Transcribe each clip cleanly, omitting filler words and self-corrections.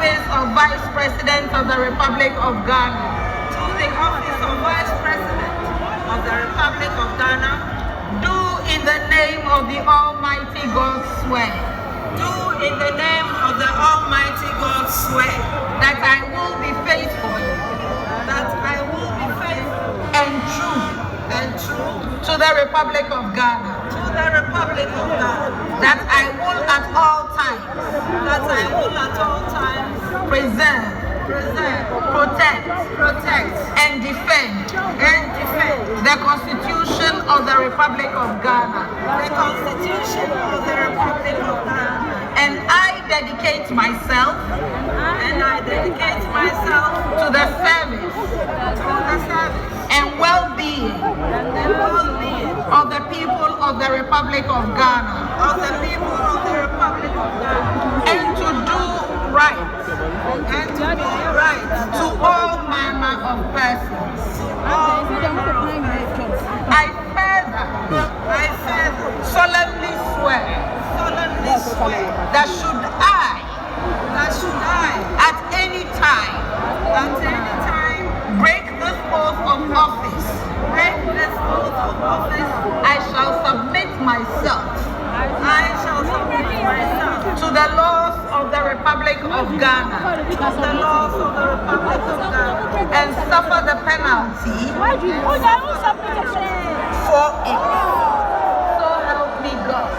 office of Vice President of the Republic of Ghana, to the office of Vice President of the Republic of Ghana, do in the name of the Almighty God swear do in the name of the Almighty God swear that I will be faithful and true to the Republic of Ghana, that I will at all times preserve, protect, and defend the Constitution of the Republic of Ghana, and I dedicate myself to the service and well-being of the people of the Republic of Ghana, and to do right to all manner of persons. I further solemnly swear that should I at any time break this oath of office, I shall submit myself to the laws of the Republic of Ghana and suffer the penalty for it. So help me God.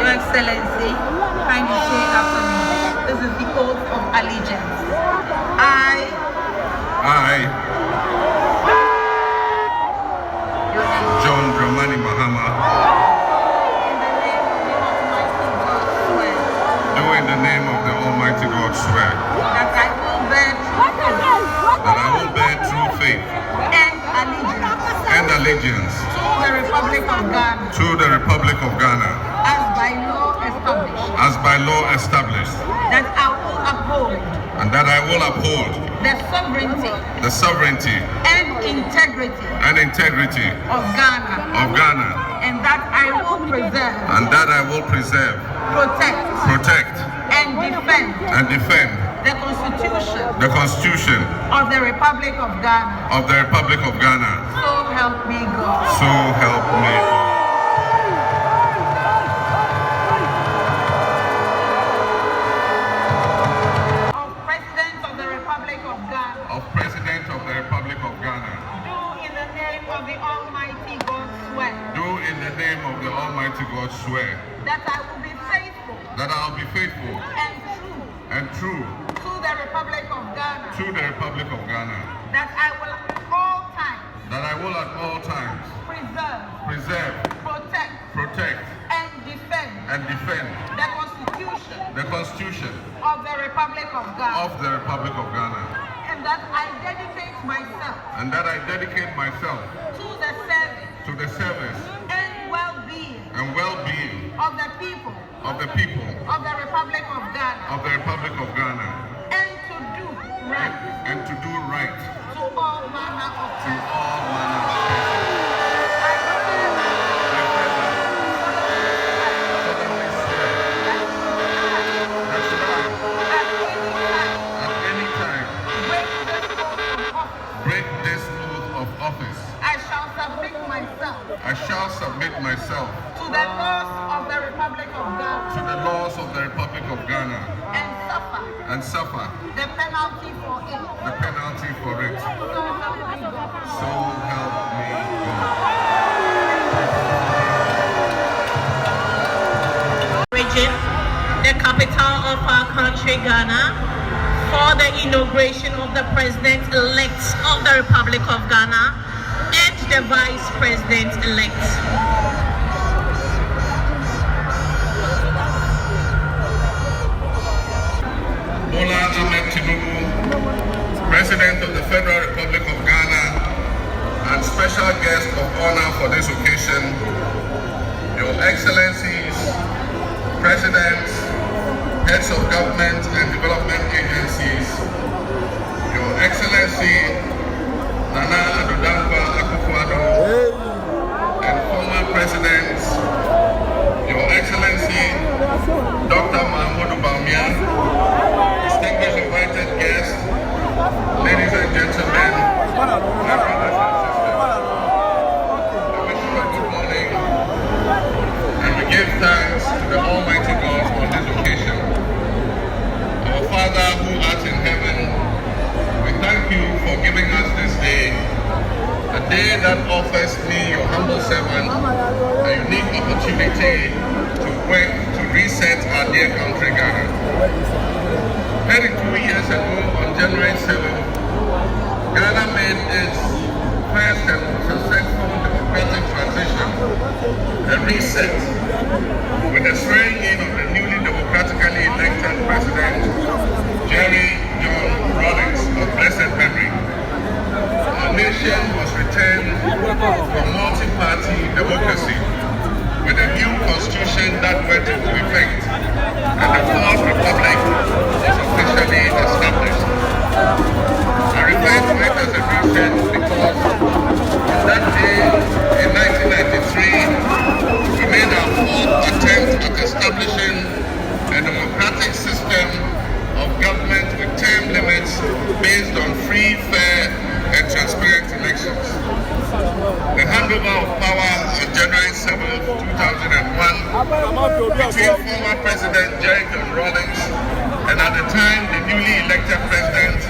Excellency, kindly say after me. This is the oath of allegiance. I, John Dramani Mahama, do in the name of the Almighty God swear that I will bear true faith and allegiance to the Republic of Ghana, as by law established, that I will uphold the sovereignty and integrity of Ghana, and that I will preserve, protect, and defend the Constitution of the Republic of Ghana. So help me God. Of President of the Republic of Ghana. Do in the name of the Almighty God swear. That I will be faithful. And true. To the Republic of Ghana. That I will at all times. Preserve. Protect. And defend. The Constitution. Of the Republic of Ghana. And that I dedicate myself. To the service. And well-being. Of the people. Of the Republic of Ghana. And to do right. To all manner of I shall submit myself to the laws of the Republic of Ghana, and suffer and suffer the penalty for it. the penalty for it. So help me God. So help me God. Region, the capital of our country, Ghana, for the inauguration of the President-elect of the Republic of Ghana and the Vice President-elect. Bola Ahmed Tinubu, President of the Federal Republic of Ghana, and special guest of honor for this occasion, Your Excellencies, Presidents, Heads of Government and Development Agencies, Your Excellency Nana Addo Dankwa Kufuor, and former Presidents, Your Excellency Dr. Mahmoud Bawumia, distinguished invited guests, ladies and gentlemen, my brothers and sisters, I wish you a good morning, and we give thanks to the Almighty God on this occasion. Our Father who art in heaven, we thank you for giving us this day, a day that offers me, your humble servant, a unique opportunity to work to reset our dear country, Ghana. 32 years ago, on January 7th, Ghana made its first and successful democratic transition, a reset, with the swearing in of the newly democratically elected President, Jerry John Rawlings, of blessed memory. Our nation was returned from multi-party democracy with a new constitution that went into effect, and the Fourth Republic was officially established. I refer to it as a reset because on that day in 1993, we made our fourth attempt at establishing a democratic system of government with term limits based on free, fair, and transparent elections. The handover of power on January 7, 2001 between former President Jerry John Rawlings and at the time the newly elected President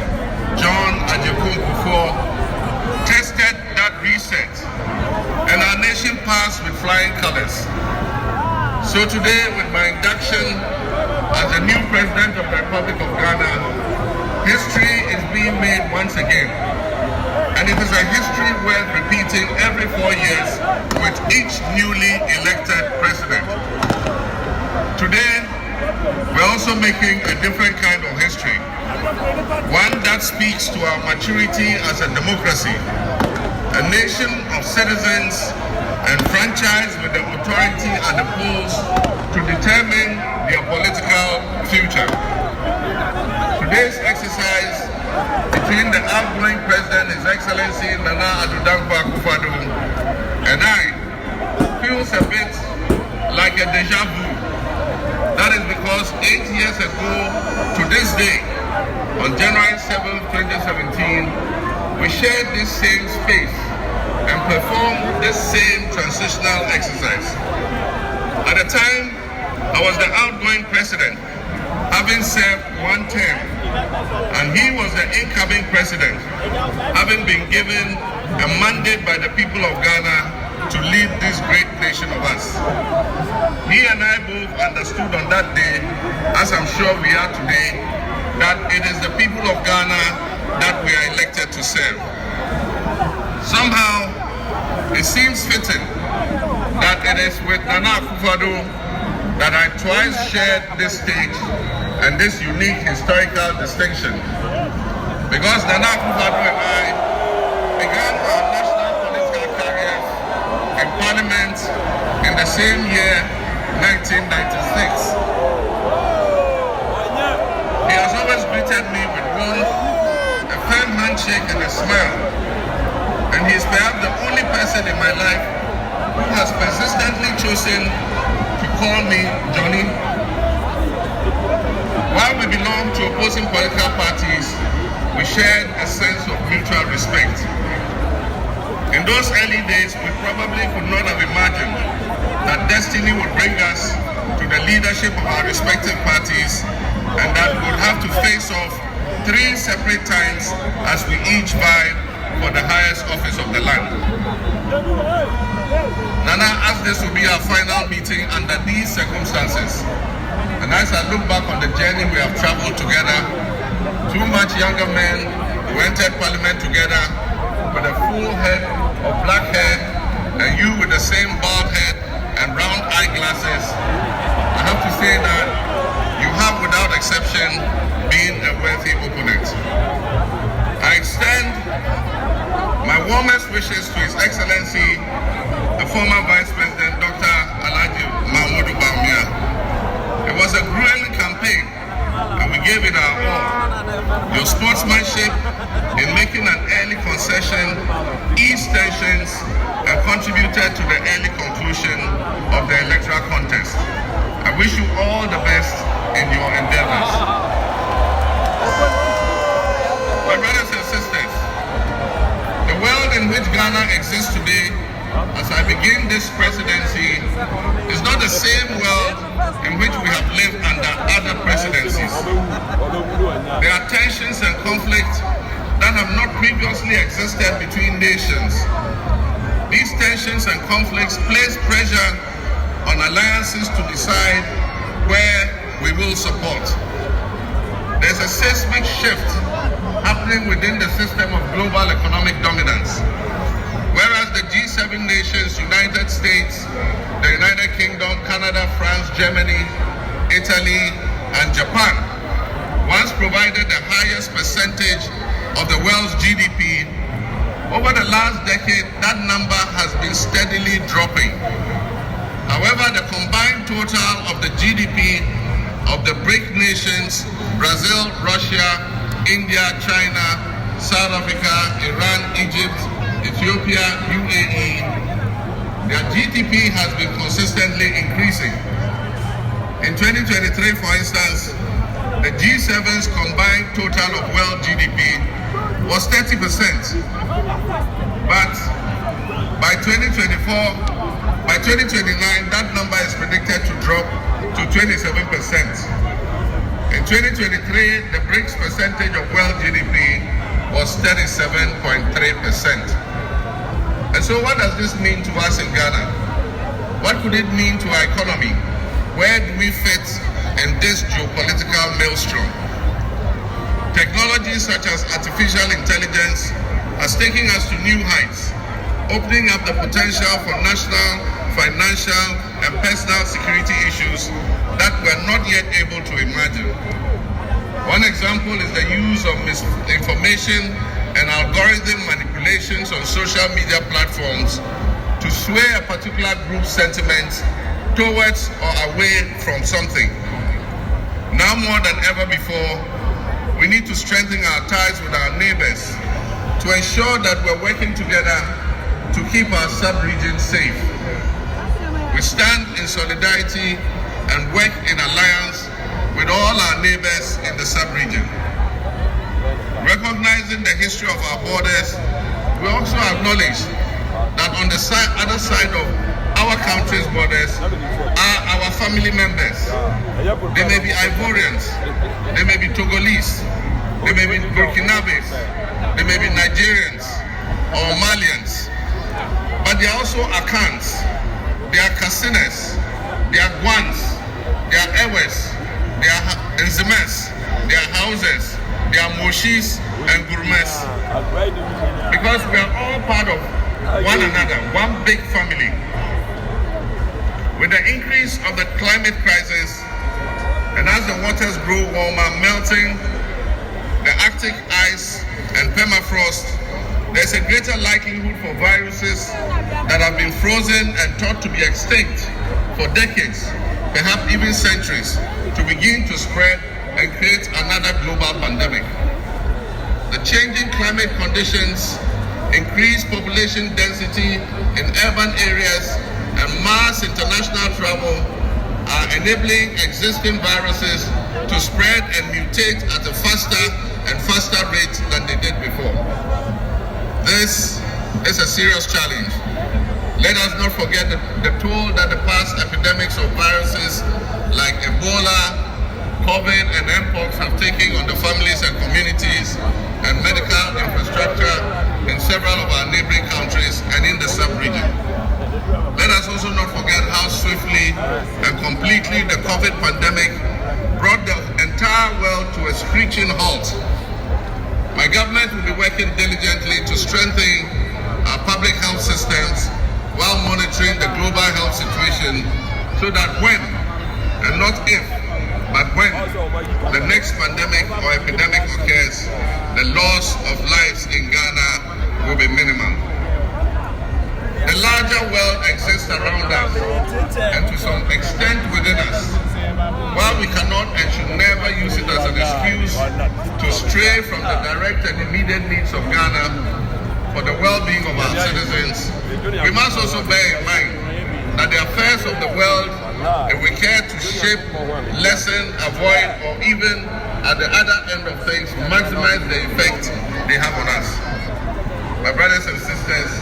John Kufour tested that reset, and our nation passed with flying colors. So today, with my induction as the new President of the Republic of Ghana, history is being made once again. And it is a history worth repeating every 4 years with each newly elected president. Today, we're also making a different kind of history. One that speaks to our maturity as a democracy, a nation of citizens enfranchised with the authority at the polls to determine their political future. Today's exercise between the outgoing President, His Excellency Nana Addo Dankwa Kufuor, and I feels a bit like a deja vu. That is because 8 years ago to this day, on January 7, 2017, we shared this same space and performed this same transitional exercise. At the time, I was the outgoing President, having served one term, and he was the incoming President, having been given a mandate by the people of Ghana to lead this great nation of us. He and I both understood on that day, as I'm sure we are today, that it is the people of Ghana that we are elected to serve. Somehow, it seems fitting that it is with Nana Kufuor that I twice shared this stage and this unique historical distinction. Because Nana Kufuor and I began our national political careers in Parliament in the same year, 1996. He has always greeted me with warmth, a firm handshake and a smile. And he is perhaps the only person in my life who has persistently chosen to call me Johnny. While we belong to opposing political parties, we shared a sense of mutual respect. In those early days, we probably could not have imagined that destiny would bring us to the leadership of our respective parties and that we'll have to face off 3 separate times as we each vie for the highest office of the land. Nana, as this will be our final meeting under these circumstances, and as I look back on the journey we have traveled together, 2 much younger men who entered Parliament together with a full head of black hair, and you with the same bald head and round eyeglasses, I have to say that you have, without exception, been a worthy opponent. I extend my warmest wishes to His Excellency, the former Vice President, Dr. Alhaji Mahmoud Bawumia. It was a grueling campaign, and we gave it our all. Your sportsmanship in making an early concession eased tensions and contributed to the early conclusion of the electoral contest. I wish you all the best in your endeavors. My brothers and sisters, the world in which Ghana exists today, as I begin this presidency, is not the same world in which we have lived under other presidencies. There are tensions and conflicts that have not previously existed between nations. These tensions and conflicts place pressure on alliances to decide where we will support. There's a seismic shift happening within the system of global economic dominance. Whereas the G7 nations, United States, the United Kingdom, Canada, France, Germany, Italy, and Japan once provided the highest percentage of the world's GDP, over the last decade, that number has been steadily dropping. However, the combined total of the GDP of the BRIC nations, Brazil, Russia, India, China, South Africa, Iran, Egypt, Ethiopia, UAE, their GDP has been consistently increasing. In 2023, for instance, the G7's combined total of world GDP was 30%. But by 2029, that number is predicted to drop to 27%. In 2023, the BRICS percentage of world GDP was 37.3%. And so what does this mean to us in Ghana? What could it mean to our economy? Where do we fit in this geopolitical maelstrom? Technologies such as artificial intelligence has taken us to new heights, opening up the potential for national, financial, and personal security issues that we're not yet able to imagine. One example is the use of misinformation and algorithm manipulations on social media platforms to sway a particular group's sentiments towards or away from something. Now more than ever before, we need to strengthen our ties with our neighbors to ensure that we're working together to keep our sub-region safe. We stand in solidarity and work in alliance with all our neighbors in the sub-region. Recognizing the history of our borders, we also acknowledge that on the other side of our country's borders are our family members. They may be Ivorians, they may be Togolese, they may be Burkinabes, they may be Nigerians or Malians, but they are also Akans, they are Kasinas, they are Guans, they are Ewes, they are Nzimes, they are Hauses, they are Moshis and Gurmes. Because we are all part of one another, one big family. With the increase of the climate crisis, and as the waters grow warmer, melting, the Arctic ice and permafrost, there's a greater likelihood for viruses that have been frozen and thought to be extinct for decades, perhaps even centuries, to begin to spread and create another global pandemic. The changing climate conditions, increased population density in urban areas, and mass international travel are enabling existing viruses to spread and mutate at a faster and faster rate than they did before. This is a serious challenge. Let us not forget the toll that the past epidemics of viruses like Ebola, COVID and mpox have taken on the families and communities and medical infrastructure in several of our neighboring countries and in the sub-region. Let us also not forget how swiftly and completely the COVID pandemic brought the entire world to a screeching halt. My government will be working diligently to strengthen our public health systems while monitoring the global health situation so that when, and not if, but when the next pandemic or epidemic occurs, the loss of lives in Ghana will be minimal. The larger world exists around us and to some extent within us. While we cannot and should never use it as an excuse to stray from the direct and immediate needs of Ghana for the well-being of our citizens, we must also bear in mind that the affairs of the world, if we care to shape, lessen, avoid, or even at the other end of things, maximize the effect they have on us. My brothers and sisters,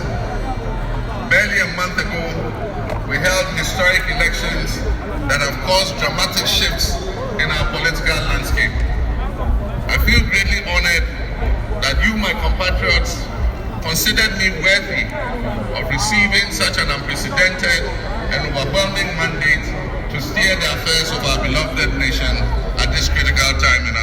barely a month ago, we held historic elections that have caused dramatic shifts in our political landscape. I feel greatly honored that you, my compatriots, considered me worthy of receiving such an unprecedented and overwhelming mandate to steer the affairs of our beloved nation at this critical time in